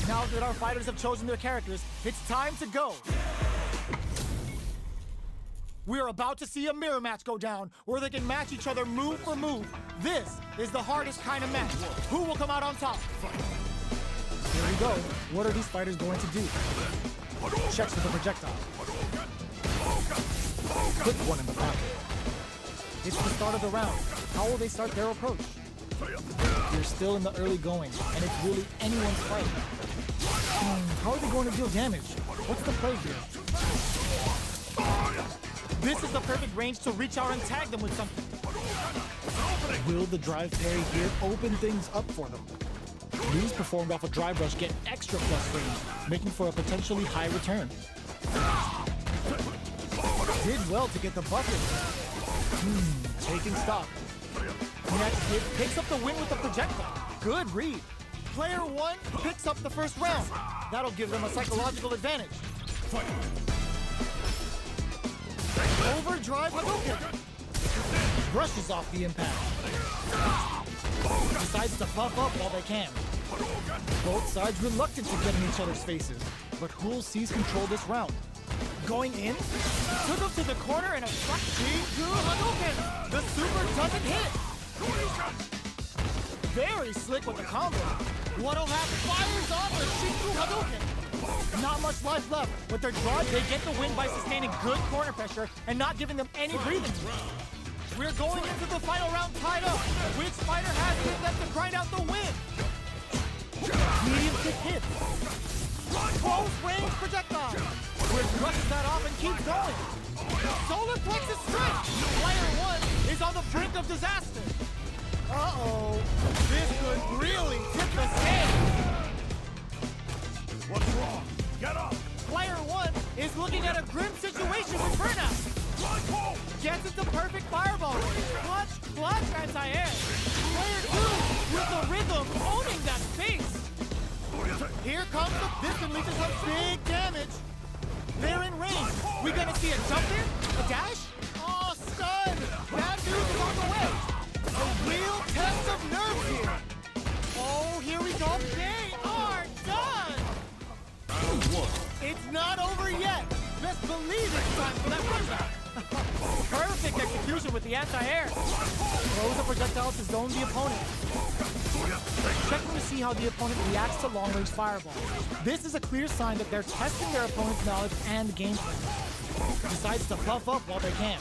Now that our fighters have chosen their characters, it's time to go. We are about to see a mirror match go down, where they can match each other move for move. This is the hardest kind of match. Who will come out on top? Here we go. What are these fighters going to do? Checks with the projectile. Quick one in the pocket. It's the start of the round. How will they start their approach? You're still in the early going, and it's really anyone's fight. How are they going to deal damage? What's the play here? This is the perfect range to reach out and tag them with something. Will the drive parry here open things up for them? These performed off a drive rush get extra plus range, making for a potentially high return. Did well to get the buff in. Taking stock. Next hit picks up the win with the projectile. Good read. Player 1 picks up the first round. That'll give them a psychological advantage. Overdrive Hadouken. Brushes off the impact. Decides to puff up while they can. Both sides reluctant to get in each other's faces, but who'll seize control this round? Going in? Took him to the corner and a Shinju Hadouken. The super doesn't hit. Very slick with the combo. What'll happen? Fires off the Shinju Hadouken. Not much life left. With their draw, they get the win by sustaining good corner pressure and not giving them any breathing room. We're going into the final round tied up. Which fighter has it in them to grind out the win? Medium kick hit. Close range projectile. We're crushes that off and keeps going. Solar plexus strike. Player 1 is on the brink of disaster. Uh-oh. This could really tip the scale. What's wrong? Get up! Player 1 is looking at a grim situation with burnout. Gets it the perfect fireball. Clutch, anti-air. Player 2 with the rhythm owning that space. Here comes this unleashes some big damage. They're in range. We gonna see a jump in? A dash? Oh, stun! Bad news is on the way. A real test of nerves here. Oh, here we go. They are done. It's not over yet. Best believe it's time for that runback. Perfect execution with the anti-air. Throws a projectile to zone the opponent. Checking to see how the opponent reacts to long-range fireballs. This is a clear sign that they're testing their opponent's knowledge and gameplay. Decides to buff up while they can.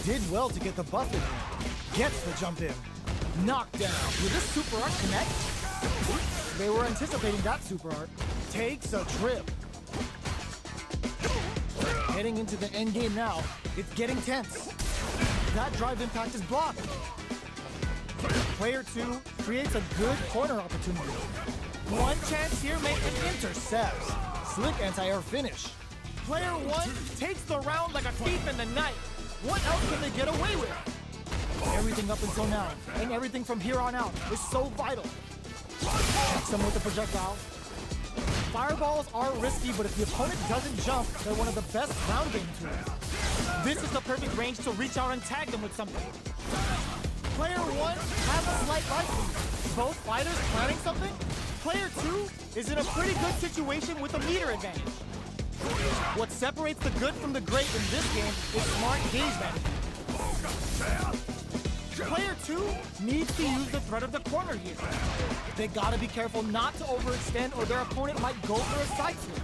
Did well to get the buff in there. Gets the jump in. Knockdown. Will this super art connect? They were anticipating that super art. Takes a trip. Heading into the end game now. It's getting tense. That drive impact is blocked. Player 2 creates a good corner opportunity. One chance here, make it intercepts. Slick anti-air finish. Player 1 takes the round like a thief in the night. What else can they get away with? Everything up until now, and everything from here on out is so vital. Hits them with the projectile. Fireballs are risky, but if the opponent doesn't jump, they're one of the best ground game tools. This is the perfect range to reach out and tag them with something. Player 1 has a slight both fighters planning something, player 2 is in a pretty good situation with a meter advantage. What separates the good from the great in this game is smart gauge management. Player 2 needs to use the threat of the corner here. They gotta be careful not to overextend or their opponent might go for a side switch.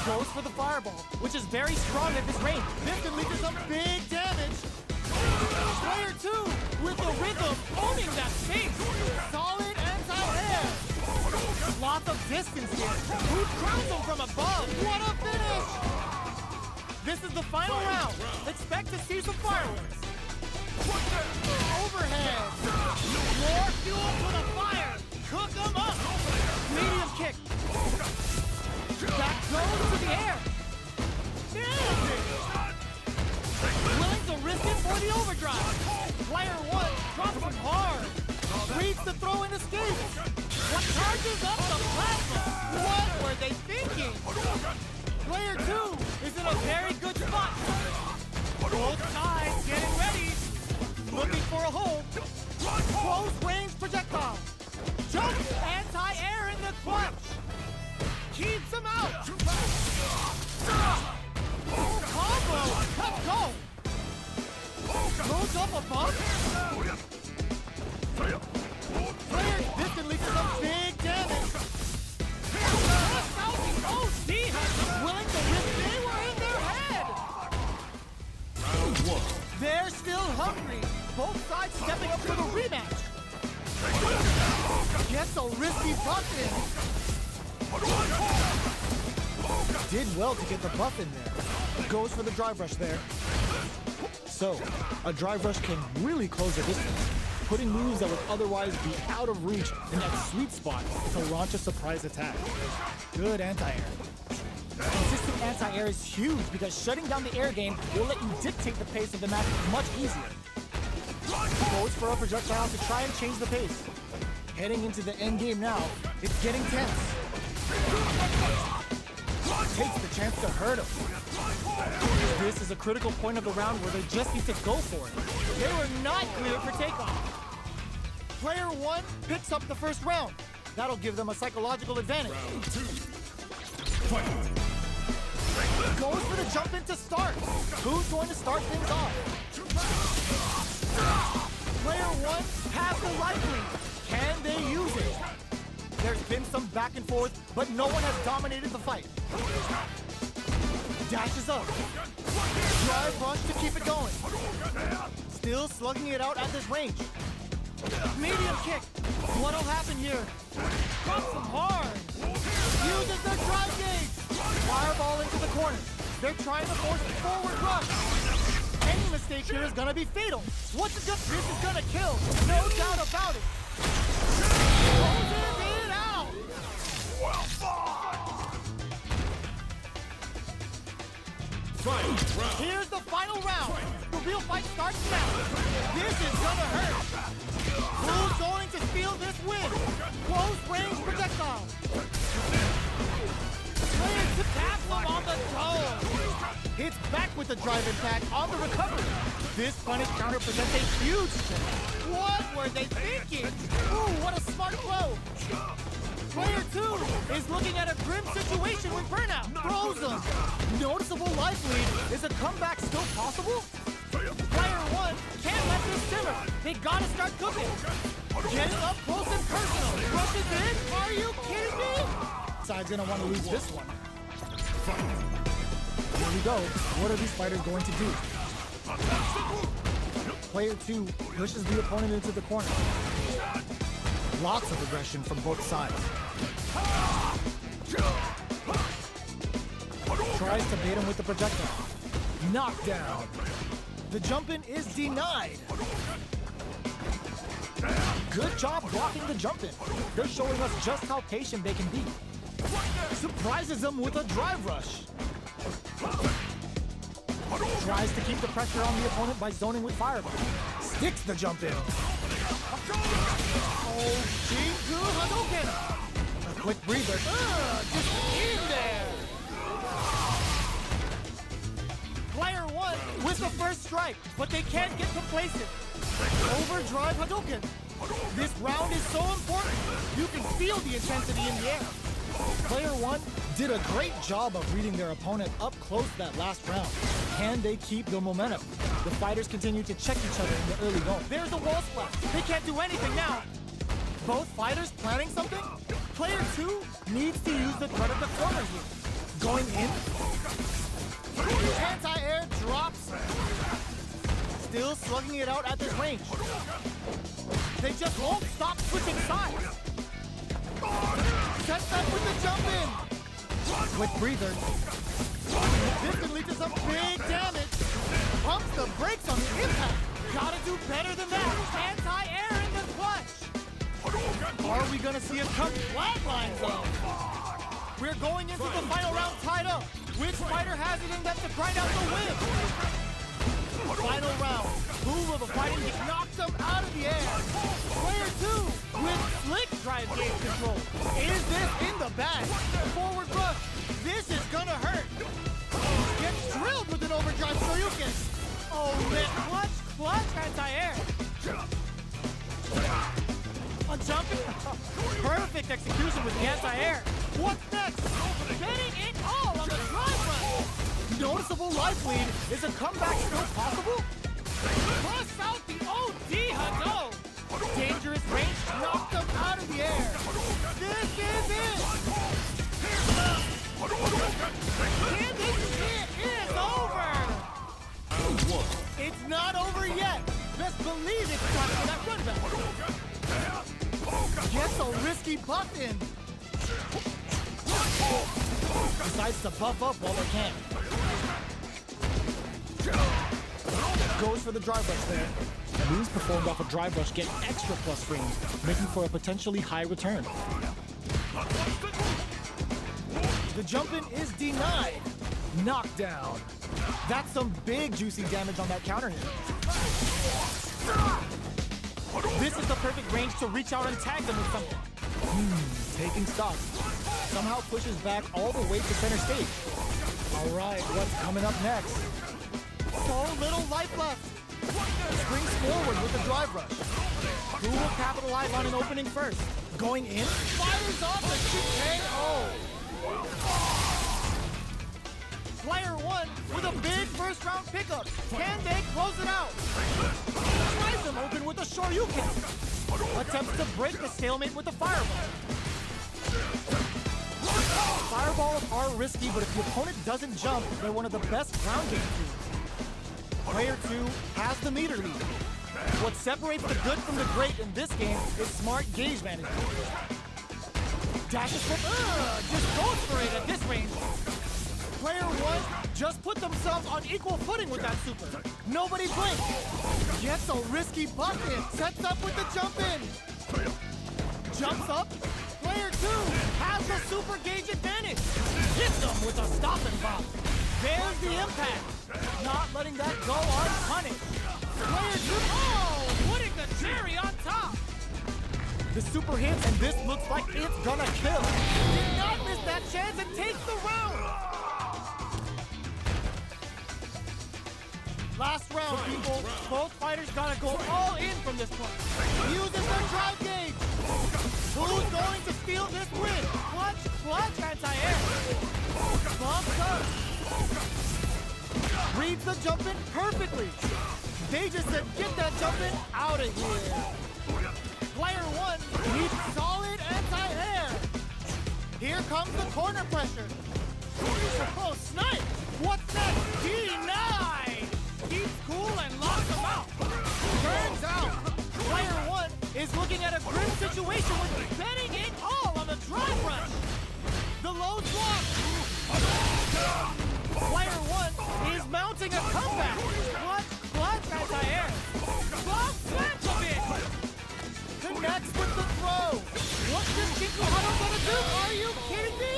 Goes for the fireball, which is very strong at this range. This can lead to some big damage. Player 2 with the rhythm owning that space. Solid anti-air. Lots of distance here. Who crowns him from above? What a finish! This is the final round. Expect to see some fireworks. Overhead. More fuel for the fire. Cook them up. Medium kick. That goes to the air. Nails it. Willing to risk it for the overdrive. Player 1 drops him hard. Reads the throw and escapes. What charges up the plasma? What were they thinking? Player 2 is in a very good spot. Both sides getting ready. Looking for a hold. Close range projectile. Jump anti-air in the clutch. Keeps him out. Combo. Let's go. Goes up above. Player, this can lead to some big damage. Oh, see, willing to risk. They were in their head. Round 1. They're still hungry. Both sides stepping up for the rematch. Gets a risky buff in. Did well to get the buff in there. Goes for the drive rush there. So, a drive rush can really close the distance, putting moves that would otherwise be out of reach in that sweet spot to launch a surprise attack. Good anti-air. Consistent anti-air is huge because shutting down the air game will let you dictate the pace of the match much easier. Goes for a projectile to try and change the pace. Heading into the end game now, it's getting tense. Takes the chance to hurt him. This is a critical point of the round where they just need to go for it. They were not cleared for takeoff. Player 1 picks up the first round. That'll give them a psychological advantage. Round 2. Fight. Goes for the jump in to start. Who's going to start things off? Player 1 has the life lead. Can they use it? There's been some back and forth, but no one has dominated the fight. Dashes up. Drive rush to keep it going. Still slugging it out at this range. Medium kick. What'll happen here? Drops him hard. Uses their drive gauge. Fireball into the corner. They're trying to force a forward rush. Any mistake here is gonna be fatal. What's it just this is gonna kill? No doubt about it. Closes it out. Well fought. Fight. Round. Here's the final round. The real fight starts now. This is gonna hurt. Who's going to steal this win? Close range projectile. Player to tap them on the toe. Hits back with the drive impact on the recovery. This punish counter presents a huge threat. What were they thinking? Ooh, what a smart blow. Player 2 is looking at a grim situation with burnout. Throws him. Noticeable life lead. Is a comeback still possible? Player 1 can't let this simmer. They gotta start cooking. Getting up close and personal. Rushes in? Are you kidding me? Side's gonna want to lose this one. Here we go. What are these fighters going to do? Player 2 pushes the opponent into the corner. Lots of aggression from both sides. Tries to bait him with the projectile. Knockdown. The jump-in is denied. Good job blocking the jump-in. They're showing us just how patient they can be. Surprises them with a drive rush. Tries to keep the pressure on the opponent by zoning with fireball. Sticks the jump-in. Oh, Jingu Hadouken! A quick breather. Just in there! Player 1 with the first strike, but they can't get complacent. Overdrive Hadouken. This round is so important. You can feel the intensity in the air. Player one did a great job of reading their opponent up close that last round. Can they keep the momentum? The fighters continue to check each other in the early going. There's a wall splash. They can't do anything now. Both fighters planning something? Player two needs to use the cut of the corner here. Going in. Anti-air drops. Still slugging it out at this range. They just won't stop switching sides. Sets up with the jump in. Quick breather. This can lead to some big damage. Pumps the brakes on the impact. Gotta do better than that. Anti-air in the clutch. Are we gonna see a cut flatline though? We're going into the final round tied up. Which fighter has it in them to grind out the win? Final round. Who will the fighting get knocked them out of the air? Player two with slick drive game control. Is this in the bag? Forward rush. This is gonna hurt. Gets drilled with an overdrive Shoryuken. Oh man, clutch anti-air. A jumping. Perfect execution with the anti-air. What's next? Getting it all on the drive run. Noticeable life lead. Is a comeback still possible? Plus out the OD Hado. Dangerous range knocked them out of the air. This is it. Can they see it? It is over. It's not over yet. Best believe it's time for that run back. Gets a risky buff in. Decides to buff up while they can. Goes for the drive rush there. Moves performed off a drive rush get extra plus frames, making for a potentially high return. The jump in is denied. Knockdown. That's some big juicy damage on that counter hit. This is the perfect range to reach out and tag them with something. Taking stock. Somehow pushes back all the way to center stage. All right, what's coming up next? So little life left. Springs forward with the drive rush. Who will capitalize on an opening first? Going in? Fires off the TKO. Player one with a big first round pickup. Can they close it out? Tries them open with a Shoryuken. Attempts to break the stalemate with the fireball. Fireballs are risky, but if the opponent doesn't jump, they're one of the best ground game tools. Player two has the meter lead. What separates the good from the great in this game is smart gauge management. Dashes from, just goes for it at this range. Player one just put themselves on equal footing with that super. Nobody blinked. Gets a risky buff in. Sets up with the jump in. Jumps up. Player two has the super gauge advantage. Hits them with a stop and pop. There's the impact. Not letting that go unpunished. Player two, putting the cherry on top. The super hits, and this looks like it's gonna kill. Did not miss that chance and takes the round. Last round, people. Both fighters gotta go all in from this point. Uses their drive gauge. Who's going to steal this win? Clutch, anti-air. Bumps up. Reads the jump in perfectly. They just said, get that jump in out of here. Player one needs solid anti-air. Here comes the corner pressure. Oh, snipe! What's that? Denied! Keeps cool and locks them out. Turns out, player one is looking at a grim situation with betting it all on the drive rush. The low block. Player one is mounting a comeback. Clutch anti-air. Bob slams a bit. Connects with the throw. What does Kinko Hado gonna do? Are you kidding me?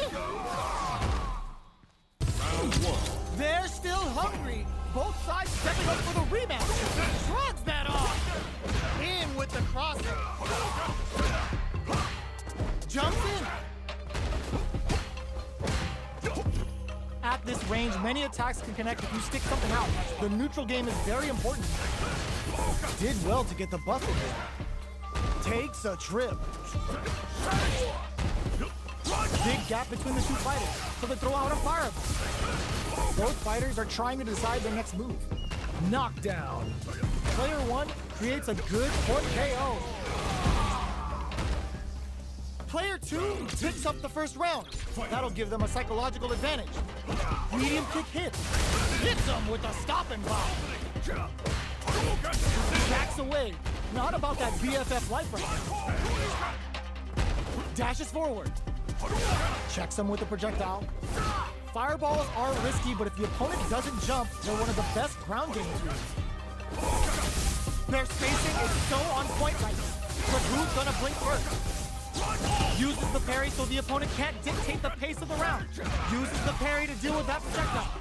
Round one. They're still hungry. Both sides stepping up for the rematch. Shrugs that off. In with the crosser. Jumps in. At this range, many attacks can connect if you stick something out. The neutral game is very important. Did well to get the buff in there. takes a trip. Big gap between the two fighters, so they throw out a fireball. Both fighters are trying to decide their next move. Knockdown. Player 1 creates a good point KO. Player 2 picks up the first round. That'll give them a psychological advantage. Medium kick hits. Hits them with a stopping bomb. Backs away. Not about that BFF life right now. Dashes forward. Checks him with a projectile. Fireballs are risky, but if the opponent doesn't jump, they're one of the best ground game tools. Their spacing is so on point right now. But who's gonna blink first? Uses the parry so the opponent can't dictate the pace of the round. Uses the parry to deal with that projectile.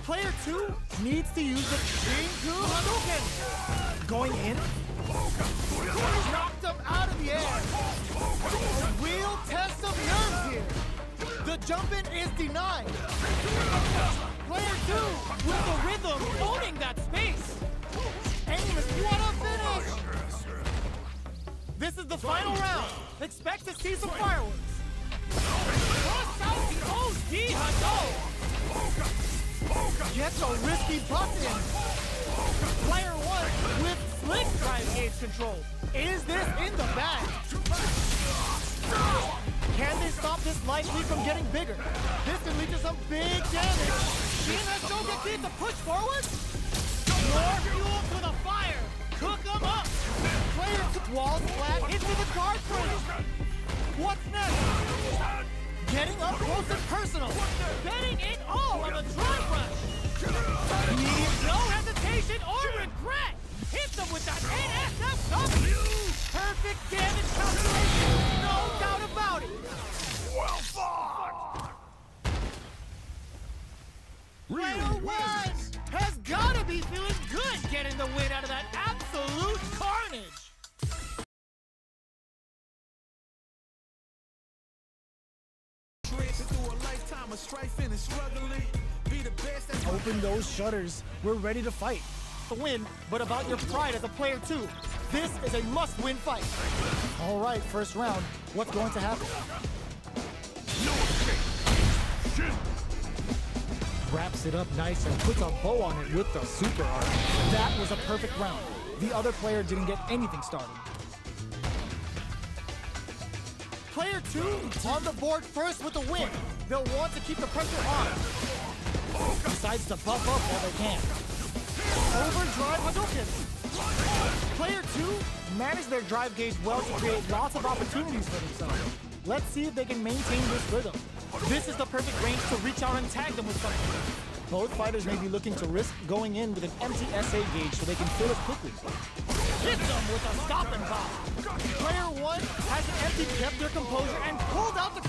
Player 2 needs to use the Shinku Hadouken. Going in. Knocked him out of the air. A real test of nerves here. The jump-in is denied. Player 2 with the rhythm owning that space. Amos, what a finish! This is the final round. Expect to see some fireworks. Cross out the OD Hadou. Gets a risky butt in. Player 1 with slick drive gauge control. Is this in the bag? Can they stop this light lead from getting bigger? This can lead to some big damage. Shogeki to push forward. More fuel to the fire. Cook them up. Player 2 walls flat into the guard frame. What's next? Getting up close and personal. Betting it all on the drive rush. Needs no hesitation or regret. Hits them with that NSFW. Perfect damage calculation. No doubt about it. Well fought! Player 1 has gotta be feeling good getting the win out of that absolute carnage. Open those shutters. We're ready to fight. To win, but about your pride as a player 2. This is a must-win fight. All right, first round. What's going to happen? Wraps it up nice and puts a bow on it with the super art. That was a perfect round. The other player didn't get anything started. Player 2 on the board first with the win. They'll want to keep the pressure on. Decides to buff up while they can. Overdrive Hadouken. Player 2 managed their drive gauge well to create lots of opportunities for themselves. Let's see if they can maintain this rhythm. This is the perfect range to reach out and tag them with something. Both fighters may be looking to risk going in with an empty SA gauge so they can fill it quickly. Hit them with a stopping bomb. Player 1 hasn't empty kept their composure and pulled out the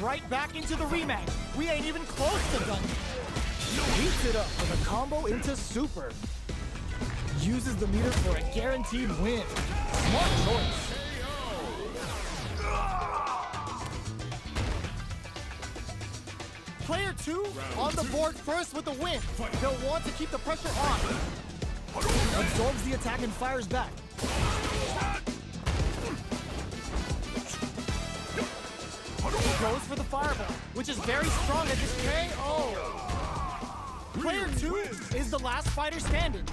right back into the rematch. We ain't even close to done. Heats it up with a combo into super. Uses the meter for a guaranteed win. Smart choice. Player 2 on the board first with the win. They'll want to keep the pressure on. Absorbs the attack and fires back. Goes for the fireball, which is very strong at this KO. Player 2 is the last fighter standing.